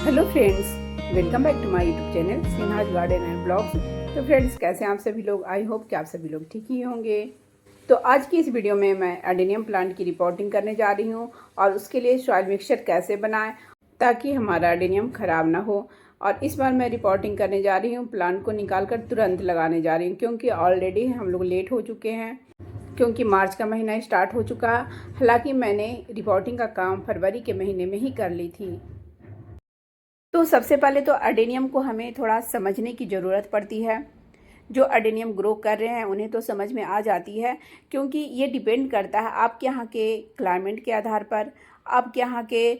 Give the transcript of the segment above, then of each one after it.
Hello friends, welcome back to my YouTube channel Sinha's garden and blogs. तो friends, कैसे हैं आप सभी लोग? आई होप कि आप सभी लोग ठीक ही होंगे। तो आज की इस वीडियो में मैं एडेनियम प्लांट की रिपोर्टिंग करने जा रही हूं और उसके लिए सॉइल मिक्सचर कैसे बनाएं ताकि हमारा एडेनियम ख़राब ना हो। और इस बार मैं रिपोर्टिंग करने जा रही हूँ, प्लांट को निकाल कर तुरंत लगाने जा रही हूँ क्योंकि ऑलरेडी हम लोग लेट हो चुके हैं, क्योंकि मार्च का महीना स्टार्ट हो चुका। हालांकि मैंने रिपोर्टिंग का काम फरवरी के महीने में ही कर ली थी। तो सबसे पहले तो एडेनियम को हमें थोड़ा समझने की ज़रूरत पड़ती है। जो एडेनियम ग्रो कर रहे हैं उन्हें तो समझ में आ जाती है, क्योंकि ये डिपेंड करता है आपके यहाँ के क्लाइमेट के आधार पर, आपके यहाँ के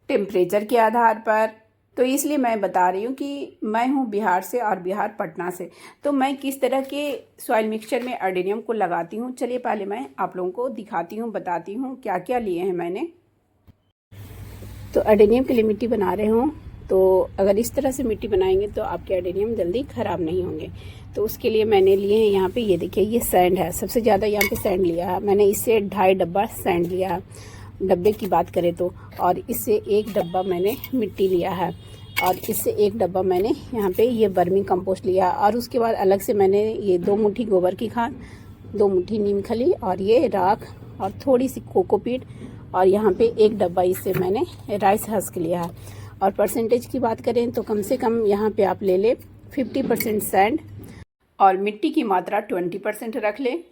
टेम्परेचर के आधार पर। तो इसलिए मैं बता रही हूँ कि मैं हूँ बिहार से और बिहार पटना से, तो मैं किस तरह के सॉइल मिक्सचर में एडेनियम को लगाती हूँ। चलिए पहले मैं आप लोगों को दिखाती हूँ, बताती हूँ क्या क्या लिए हैं मैंने। तो एडेनियम के लिए मिट्टी बना रहे हों तो अगर इस तरह से मिट्टी बनाएंगे तो आपके एडेनियम जल्दी ख़राब नहीं होंगे। तो उसके लिए मैंने लिए हैं, यहाँ पे ये देखिए, ये सैंड है। सबसे ज़्यादा यहाँ पे सैंड लिया है मैंने, इससे 2.5 डब्बा सैंड लिया है डब्बे की बात करें तो। और इससे 1 डब्बा मैंने मिट्टी लिया है और इससे 1 डब्बा मैंने यहाँ पे ये वर्मी कंपोस्ट लिया। और उसके बाद अलग से मैंने ये 2 मुट्ठी गोबर की खाद, 2 मुट्ठी नीम खली और ये राख और थोड़ी सी कोकोपीट और यहाँ पे 1 डब्बा इससे मैंने राइस हस्क लिया है। और परसेंटेज की बात करें तो कम से कम यहाँ पे आप ले लें 50% सैंड और मिट्टी की मात्रा 20% रख लें।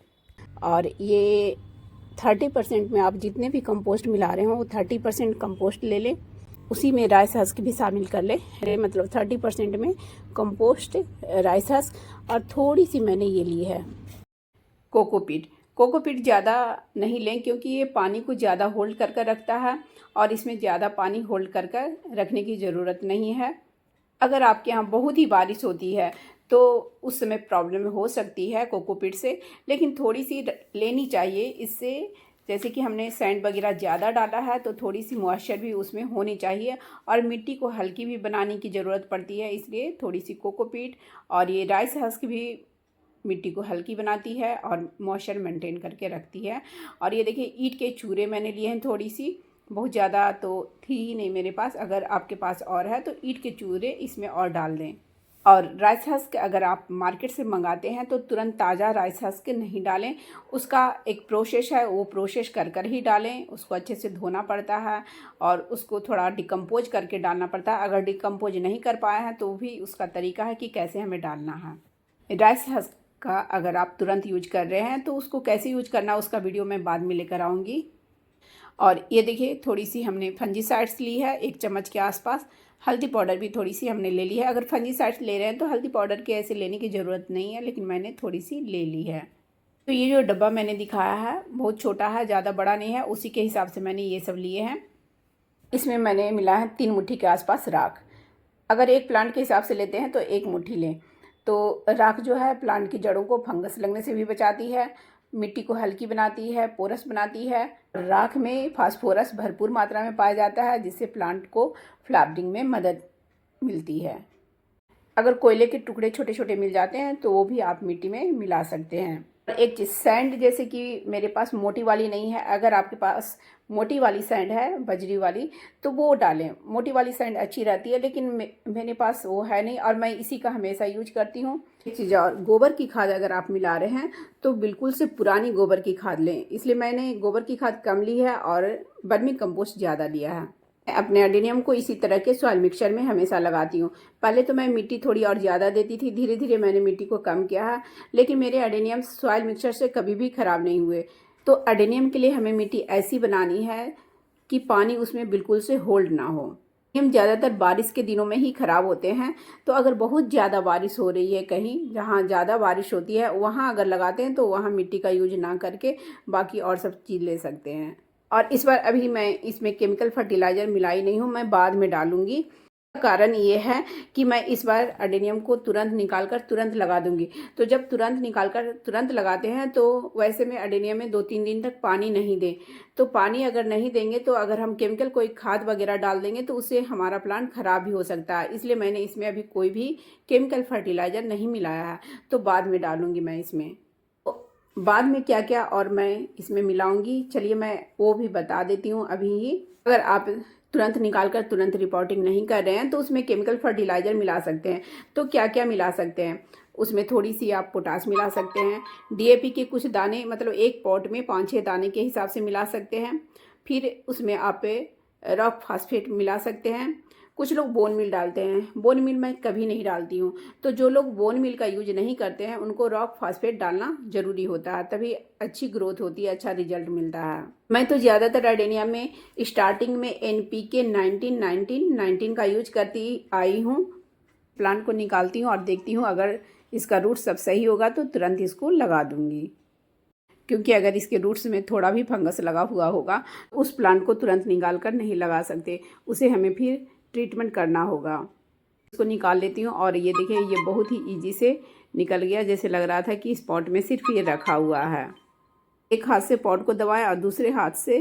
और ये 30% में आप जितने भी कंपोस्ट मिला रहे हो वो 30% कंपोस्ट ले लें, उसी में राइस हस्क भी शामिल कर लें। मतलब 30% में कंपोस्ट, राइस हस्क और थोड़ी सी मैंने ये ली है कोकोपीट। कोकोपीट ज़्यादा नहीं लें क्योंकि ये पानी को ज़्यादा होल्ड कर कर रखता है और इसमें ज़्यादा पानी होल्ड कर कर रखने की ज़रूरत नहीं है। अगर आपके यहाँ बहुत ही बारिश होती है तो उस समय प्रॉब्लम हो सकती है कोकोपीट से, लेकिन थोड़ी सी लेनी चाहिए। इससे जैसे कि हमने सैंड वगैरह ज़्यादा डाला है तो थोड़ी सी मॉइस्चर भी उसमें होनी चाहिए और मिट्टी को हल्की भी बनाने की ज़रूरत पड़ती है, इसलिए थोड़ी सी कोकोपीट और ये राइस हस्क भी मिट्टी को हल्की बनाती है और मॉइस्चर मेंटेन करके रखती है। और ये देखिए, ईंट के चूरे मैंने लिए हैं थोड़ी सी, बहुत ज़्यादा तो थी ही नहीं मेरे पास। अगर आपके पास और है तो ईंट के चूरे इसमें और डाल दें। और राइस हस्क अगर आप मार्केट से मंगाते हैं तो तुरंत ताज़ा राइस हस्क नहीं डालें, उसका एक प्रोसेस है, वो प्रोसेस कर कर ही डालें। उसको अच्छे से धोना पड़ता है और उसको थोड़ा डिकम्पोज करके डालना पड़ता है। अगर डिकम्पोज नहीं कर पाए हैं तो भी उसका तरीका है कि कैसे हमें डालना है। राइस हस्क का अगर आप तुरंत यूज कर रहे हैं तो उसको कैसे यूज करना, उसका वीडियो मैं बाद में लेकर आऊँगी। और ये देखिए, थोड़ी सी हमने फंजीसाइड्स ली है 1 चम्मच के आसपास। हल्दी पाउडर भी थोड़ी सी हमने ले ली है। अगर फंजीसाइड्स ले रहे हैं तो हल्दी पाउडर के ऐसे लेने की ज़रूरत नहीं है, लेकिन मैंने थोड़ी सी ले ली है। तो ये जो डब्बा मैंने दिखाया है बहुत छोटा है, ज़्यादा बड़ा नहीं है, उसी के हिसाब से मैंने ये सब लिए हैं। इसमें मैंने मिला है 3 मुट्ठी के आसपास राख। अगर एक प्लांट के हिसाब से लेते हैं तो 1 मुट्ठी लें। तो राख जो है प्लांट की जड़ों को फंगस लगने से भी बचाती है, मिट्टी को हल्की बनाती है, पोरस बनाती है। राख में फास्फोरस भरपूर मात्रा में पाया जाता है जिससे प्लांट को फ्लावरिंग में मदद मिलती है। अगर कोयले के टुकड़े छोटे छोटे मिल जाते हैं तो वो भी आप मिट्टी में मिला सकते हैं। एक चीज़, सैंड जैसे कि मेरे पास मोटी वाली नहीं है, अगर आपके पास मोटी वाली सैंड है बजरी वाली तो वो डालें। मोटी वाली सैंड अच्छी रहती है, लेकिन मेरे पास वो है नहीं और मैं इसी का हमेशा यूज करती हूँ। एक चीज़ और, गोबर की खाद अगर आप मिला रहे हैं तो बिल्कुल से पुरानी गोबर की खाद लें, इसलिए मैंने गोबर की खाद कम ली है और वर्मी कंपोस्ट ज़्यादा लिया है। अपने एडेनियम को इसी तरह के सॉइल मिक्सचर में हमेशा लगाती हूँ। पहले तो मैं मिट्टी थोड़ी और ज़्यादा देती थी, धीरे धीरे मैंने मिट्टी को कम किया है, लेकिन मेरे एडेनियम सॉइल मिक्सचर से कभी भी ख़राब नहीं हुए। तो एडेनियम के लिए हमें मिट्टी ऐसी बनानी है कि पानी उसमें बिल्कुल से होल्ड ना हो। एडेनियम ज़्यादातर बारिश के दिनों में ही ख़राब होते हैं, तो अगर बहुत ज़्यादा बारिश हो रही है, कहीं जहाँ ज़्यादा बारिश होती है वहाँ अगर लगाते हैं तो वहाँ मिट्टी का यूज ना करके बाकी और सब चीज़ ले सकते हैं। और इस बार अभी मैं इसमें केमिकल फर्टिलाइज़र मिलाई नहीं हूँ, मैं बाद में डालूँगी। कारण ये है कि मैं इस बार एडेनियम को तुरंत निकाल कर तुरंत लगा दूंगी। तो जब तुरंत निकाल कर तुरंत लगाते हैं तो वैसे में एडेनियम में 2-3 दिन तक पानी नहीं दें। तो पानी अगर नहीं देंगे तो अगर हम केमिकल कोई खाद वगैरह डाल देंगे तो उससे हमारा प्लांट ख़राब भी हो सकता है, इसलिए मैंने इसमें अभी कोई भी केमिकल फर्टिलाइज़र नहीं मिलाया है। तो बाद में डालूंगी मैं इसमें। बाद में क्या क्या और मैं इसमें मिलाऊंगी, चलिए मैं वो भी बता देती हूँ अभी ही। अगर आप तुरंत निकाल कर तुरंत रिपोर्टिंग नहीं कर रहे हैं तो उसमें केमिकल फर्टिलाइज़र मिला सकते हैं। तो क्या क्या मिला सकते हैं, उसमें थोड़ी सी आप पोटास मिला सकते हैं, डीएपी के कुछ दाने, मतलब एक पॉट में 5-6 दाने के हिसाब से मिला सकते हैं। फिर उसमें आप रॉक फास्फेट मिला सकते हैं। कुछ लोग बोन मिल डालते हैं, बोन मिल मैं कभी नहीं डालती हूँ। तो जो लोग बोन मिल का यूज नहीं करते हैं उनको रॉक फास्फेट डालना ज़रूरी होता है, तभी अच्छी ग्रोथ होती है, अच्छा रिजल्ट मिलता है। मैं तो ज़्यादातर एडेनियम में स्टार्टिंग में NPK 19-19-19 का यूज करती आई हूँ। प्लांट को निकालती हूँ और देखती हूँ, अगर इसका रूट सब सही होगा तो तुरंत इसको लगा दूँगी, क्योंकि अगर इसके रूट्स में थोड़ा भी फंगस लगा हुआ होगा उस प्लांट को तुरंत निकाल कर नहीं लगा सकते, उसे हमें फिर ट्रीटमेंट करना होगा। इसको निकाल लेती हूँ और ये देखिए ये बहुत ही इजी से निकल गया, जैसे लग रहा था कि इस पॉट में सिर्फ ये रखा हुआ है। एक हाथ से पॉट को दबाएं और दूसरे हाथ से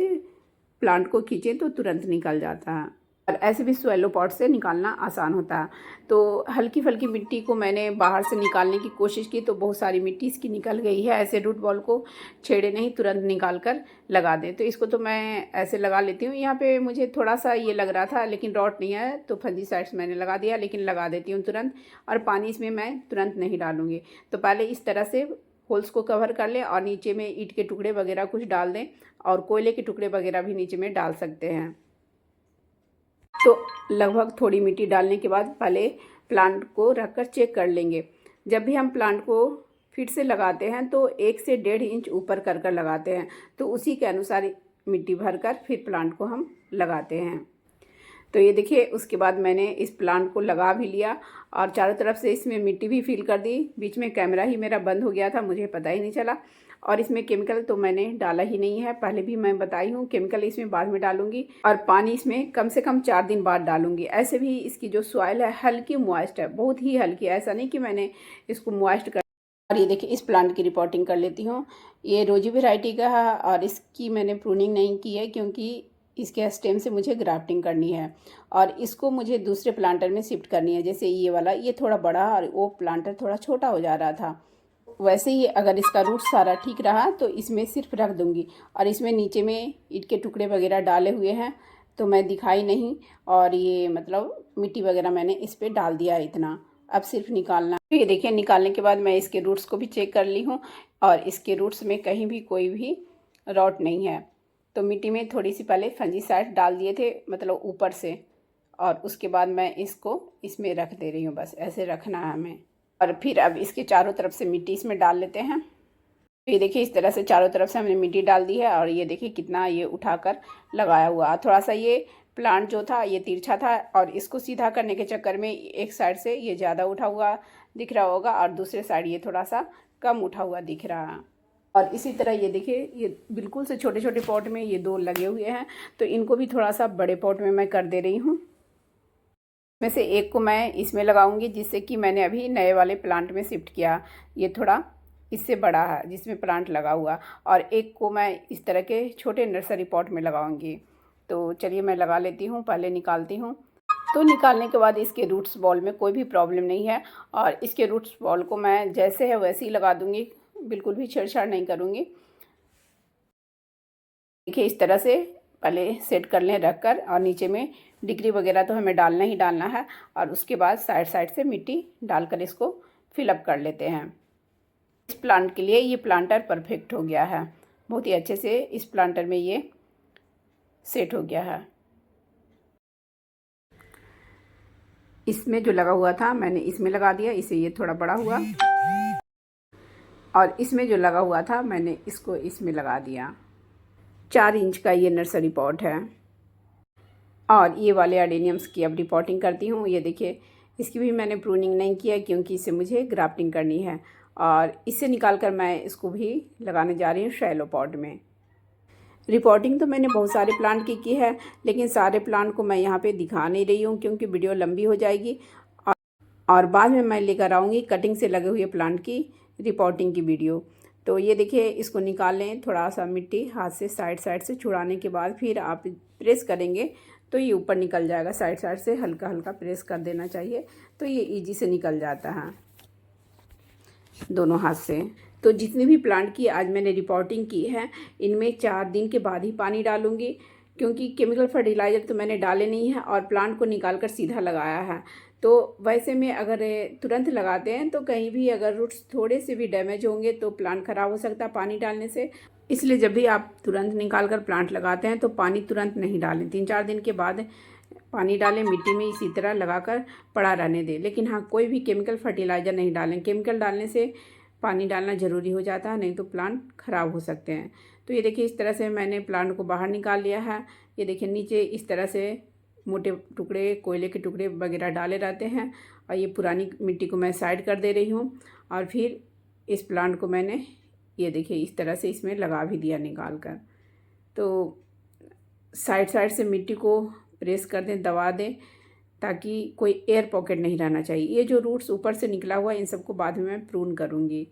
प्लांट को खींचें तो तुरंत निकल जाता है। और ऐसे भी स्वेलो पॉट से निकालना आसान होता है। तो हल्की फुल्की मिट्टी को मैंने बाहर से निकालने की कोशिश की तो बहुत सारी मिट्टी इसकी निकल गई है। ऐसे रूट बॉल को छेड़े नहीं, तुरंत निकाल कर लगा दें। तो इसको तो मैं ऐसे लगा लेती हूँ। यहाँ पे मुझे थोड़ा सा ये लग रहा था लेकिन रॉट नहीं है तो फंजीसाइड्स मैंने लगा दिया, लेकिन लगा देती हूँ तुरंत। और पानी इसमें मैं तुरंत नहीं डालूँगी। तो पहले इस तरह से होल्स को कवर कर लें और नीचे में ईंट के टुकड़े वगैरह कुछ डाल दें, और कोयले के टुकड़े वगैरह भी नीचे में डाल सकते हैं। तो लगभग थोड़ी मिट्टी डालने के बाद पहले प्लांट को रखकर चेक कर लेंगे। जब भी हम प्लांट को फिर से लगाते हैं तो 1 से 1.5 इंच ऊपर कर कर लगाते हैं, तो उसी के अनुसार मिट्टी भरकर फिर प्लांट को हम लगाते हैं। तो ये देखिए उसके बाद मैंने इस प्लांट को लगा भी लिया और चारों तरफ से इसमें मिट्टी भी फिल कर दी। बीच में कैमरा ही मेरा बंद हो गया था, मुझे पता ही नहीं चला। और इसमें केमिकल तो मैंने डाला ही नहीं है, पहले भी मैं बताई हूँ, केमिकल इसमें बाद में डालूंगी। और पानी इसमें कम से कम 4 दिन बाद डालूंगी। ऐसे भी इसकी जो सॉइल है हल्की मॉइस्ट है, बहुत ही हल्की, ऐसा नहीं कि मैंने इसको मॉइस्ट कर। और ये देखिए इस प्लांट की रिपोर्टिंग कर लेती हूँ। ये रोजी वेराइटी का है और इसकी मैंने प्रूनिंग नहीं की है क्योंकि इसके स्टेम से मुझे ग्राफ्टिंग करनी है और इसको मुझे दूसरे प्लांटर में शिफ्ट करनी है। जैसे ये वाला ये थोड़ा बड़ा और वो प्लांटर थोड़ा छोटा हो जा रहा था। वैसे ही अगर इसका रूट सारा ठीक रहा तो इसमें सिर्फ रख दूंगी। और इसमें नीचे में ईंट के टुकड़े वगैरह डाले हुए हैं तो मैं दिखाई नहीं, और ये मतलब मिट्टी वगैरह मैंने इस पर डाल दिया है इतना। अब सिर्फ निकालना। तो ये देखिए निकालने के बाद मैं इसके रूट्स को भी चेक कर ली हूँ और इसके रूट्स में कहीं भी कोई भी रॉट नहीं है। तो मिट्टी में थोड़ी सी पहले फंजीसाइड डाल दिए थे, मतलब ऊपर से, और उसके बाद मैं इसको इसमें रख दे रही हूँ। बस ऐसे रखना है हमें। और फिर अब इसके चारों तरफ से मिट्टी इसमें डाल लेते हैं। तो ये देखिए इस तरह से चारों तरफ से हमने मिट्टी डाल दी है और ये देखिए कितना ये उठाकर लगाया हुआ। थोड़ा सा ये प्लांट जो था ये तिरछा था और इसको सीधा करने के चक्कर में एक साइड से ये ज़्यादा उठा हुआ दिख रहा होगा और दूसरे साइड ये थोड़ा सा कम उठा हुआ दिख रहा है। और इसी तरह ये देखिए ये बिल्कुल से छोटे छोटे पॉट में ये 2 लगे हुए हैं, तो इनको भी थोड़ा सा बड़े पॉट में मैं कर दे रही हूँ। में से एक को मैं इसमें लगाऊंगी जिससे कि मैंने अभी नए वाले प्लांट में शिफ्ट किया, ये थोड़ा इससे बड़ा है जिसमें प्लांट लगा हुआ, और एक को मैं इस तरह के छोटे नर्सरी पॉट में लगाऊंगी। तो चलिए मैं लगा लेती हूँ, पहले निकालती हूँ। तो निकालने के बाद इसके रूट्स बॉल में कोई भी प्रॉब्लम नहीं है और इसके रूट्स बॉल को मैं जैसे है वैसे ही लगा दूँगी, बिल्कुल भी छेड़छाड़ नहीं करूँगी। देखिए इस तरह से पहले सेट कर लें रख कर, और नीचे में डिग्री वगैरह तो हमें डालना ही डालना है, और उसके बाद साइड साइड से मिट्टी डालकर इसको फिलअप कर लेते हैं। इस प्लांट के लिए ये प्लांटर परफेक्ट हो गया है, बहुत ही अच्छे से इस प्लांटर में ये सेट हो गया है। इसमें जो लगा हुआ था मैंने इसमें लगा दिया, इसे ये थोड़ा बड़ा हुआ, और इसमें जो लगा हुआ था मैंने इसको इसमें लगा दिया। 4 इंच का ये नर्सरी पॉट है। और ये वाले एडेनियम्स की अब रिपोर्टिंग करती हूँ। ये देखिए इसकी भी मैंने प्रूनिंग नहीं किया क्योंकि इसे मुझे ग्राफ्टिंग करनी है, और इससे निकाल कर मैं इसको भी लगाने जा रही हूँ शैलो पॉट में। रिपोर्टिंग तो मैंने बहुत सारे प्लांट की है, लेकिन सारे प्लांट को मैं यहाँ पे दिखा नहीं रही हूँ क्योंकि वीडियो लंबी हो जाएगी, और बाद में मैं लेकर आऊँगी कटिंग से लगे हुए प्लांट की रिपोर्टिंग की वीडियो। तो ये देखिए इसको निकाल लें, थोड़ा सा मिट्टी हाथ से साइड साइड से छुड़ाने के बाद फिर आप प्रेस करेंगे तो ये ऊपर निकल जाएगा। साइड साइड से हल्का हल्का प्रेस कर देना चाहिए तो ये इजी से निकल जाता है दोनों हाथ से। तो जितने भी प्लांट की आज मैंने रिपोर्टिंग की है इनमें 4 दिन के बाद ही पानी डालूंगी, क्योंकि केमिकल फर्टिलाइज़र तो मैंने डाले नहीं है और प्लांट को निकाल कर सीधा लगाया है। तो वैसे में अगर तुरंत लगाते हैं तो कहीं भी अगर रूट्स थोड़े से भी डैमेज होंगे तो प्लांट ख़राब हो सकता है पानी डालने से। इसलिए जब भी आप तुरंत निकाल कर प्लांट लगाते हैं तो पानी तुरंत नहीं डालें, 3-4 दिन के बाद पानी डालें, मिट्टी में इसी तरह लगाकर पड़ा रहने दें। लेकिन हाँ, कोई भी केमिकल फर्टिलाइज़र नहीं डालें। केमिकल डालने से पानी डालना ज़रूरी हो जाता है, नहीं तो प्लांट ख़राब हो सकते हैं। तो ये देखिए, इस तरह से मैंने प्लांट को बाहर निकाल लिया है। ये देखिए, नीचे इस तरह से मोटे टुकड़े, कोयले के टुकड़े वगैरह डाले रहते हैं। और ये पुरानी मिट्टी को मैं साइड कर दे रही हूँ। और फिर इस प्लांट को मैंने ये देखिए इस तरह से इसमें लगा भी दिया निकाल कर। तो साइड से मिट्टी को प्रेस कर दें, दबा दें, ताकि कोई एयर पॉकेट नहीं रहना चाहिए। ये जो रूट्स ऊपर से निकला हुआ है इन सबको बाद में मैं प्रून करूँगी।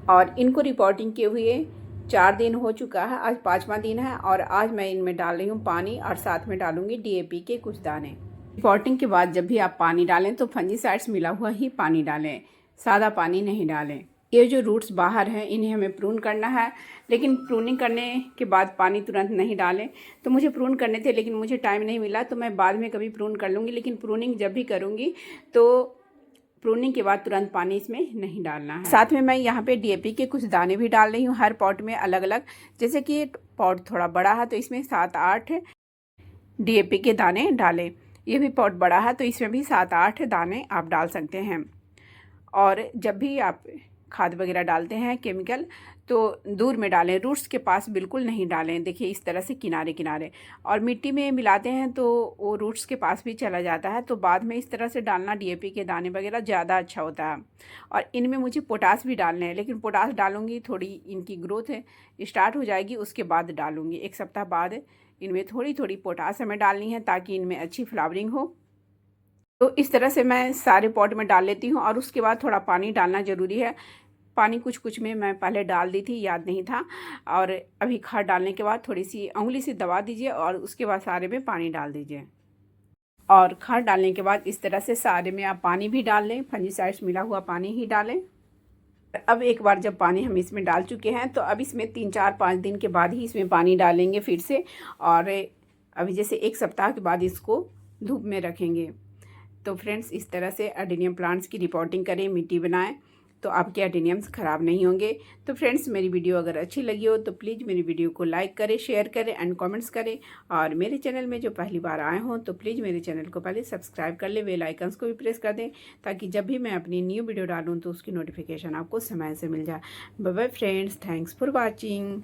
और इनको रिपोर्टिंग किए हुए 4 दिन हो चुका है, आज 5वां दिन है। और आज मैं इनमें डाल रही हूँ पानी और साथ में डालूँगी DAP के कुछ दाने। रिपोर्टिंग के बाद जब भी आप पानी डालें तो फंजीसाइड्स मिला हुआ ही पानी डालें, सादा पानी नहीं डालें। ये जो रूट्स बाहर हैं इन्हें हमें प्रून करना है, लेकिन प्रूनिंग करने के बाद पानी तुरंत नहीं डालें। तो मुझे प्रून करने थे लेकिन मुझे टाइम नहीं मिला, तो मैं बाद में कभी प्रून कर लूँगी। लेकिन प्रूनिंग जब भी करूँगी तो प्रूनिंग के बाद तुरंत पानी इसमें नहीं डालना है। साथ में मैं यहाँ पे DAP के कुछ दाने भी डाल रही हूँ, हर पॉट में अलग अलग। जैसे कि पॉट थोड़ा बड़ा है तो इसमें 7-8 DAP के दाने डालें। ये भी पॉट बड़ा है तो इसमें भी 7-8 दाने आप डाल सकते हैं। और जब भी आप खाद वगैरह डालते हैं केमिकल तो दूर में डालें, रूट्स के पास बिल्कुल नहीं डालें। देखिए इस तरह से किनारे किनारे, और मिट्टी में मिलाते हैं तो वो रूट्स के पास भी चला जाता है। तो बाद में इस तरह से डालना DAP के दाने वगैरह ज़्यादा अच्छा होता है। और इनमें मुझे पोटास भी डालने हैं, लेकिन पोटास डालूँगी थोड़ी इनकी ग्रोथ स्टार्ट हो जाएगी उसके बाद डालूँगी। 1 सप्ताह बाद इनमें थोड़ी थोड़ी पोटास हमें डालनी है ताकि इनमें अच्छी फ्लावरिंग हो। तो इस तरह से मैं सारे पॉट में डाल लेती हूँ। और उसके बाद थोड़ा पानी डालना ज़रूरी है। पानी कुछ कुछ में मैं पहले डाल दी थी, याद नहीं था। और अभी खाद डालने के बाद थोड़ी सी उंगली से दबा दीजिए और उसके बाद सारे में पानी डाल दीजिए। और खाद डालने के बाद इस तरह से सारे में आप पानी भी डाल लें, फंजीसाइड्स मिला हुआ पानी ही डालें। अब एक बार जब पानी हम इसमें डाल चुके हैं तो अब इसमें 3-4-5 दिन के बाद ही इसमें पानी डालेंगे फिर से। और अभी जैसे 1 सप्ताह के बाद इसको धूप में रखेंगे। तो फ्रेंड्स, इस तरह से एडेनियम प्लांट्स की रिपोर्टिंग करें, मिट्टी बनाएं, तो आपके एडेनियम्स ख़राब नहीं होंगे। तो फ्रेंड्स, मेरी वीडियो अगर अच्छी लगी हो तो प्लीज़ मेरी वीडियो को लाइक करें, शेयर करें एंड कमेंट्स करें। और मेरे चैनल में जो पहली बार आए हों तो प्लीज़ मेरे चैनल को पहले सब्सक्राइब कर लें, बेल आइकन्स को भी प्रेस कर दें, ताकि जब भी मैं अपनी न्यू वीडियो डालूँ तो उसकी नोटिफिकेशन आपको समय से मिल जाए। Bye bye friends, thanks for watching.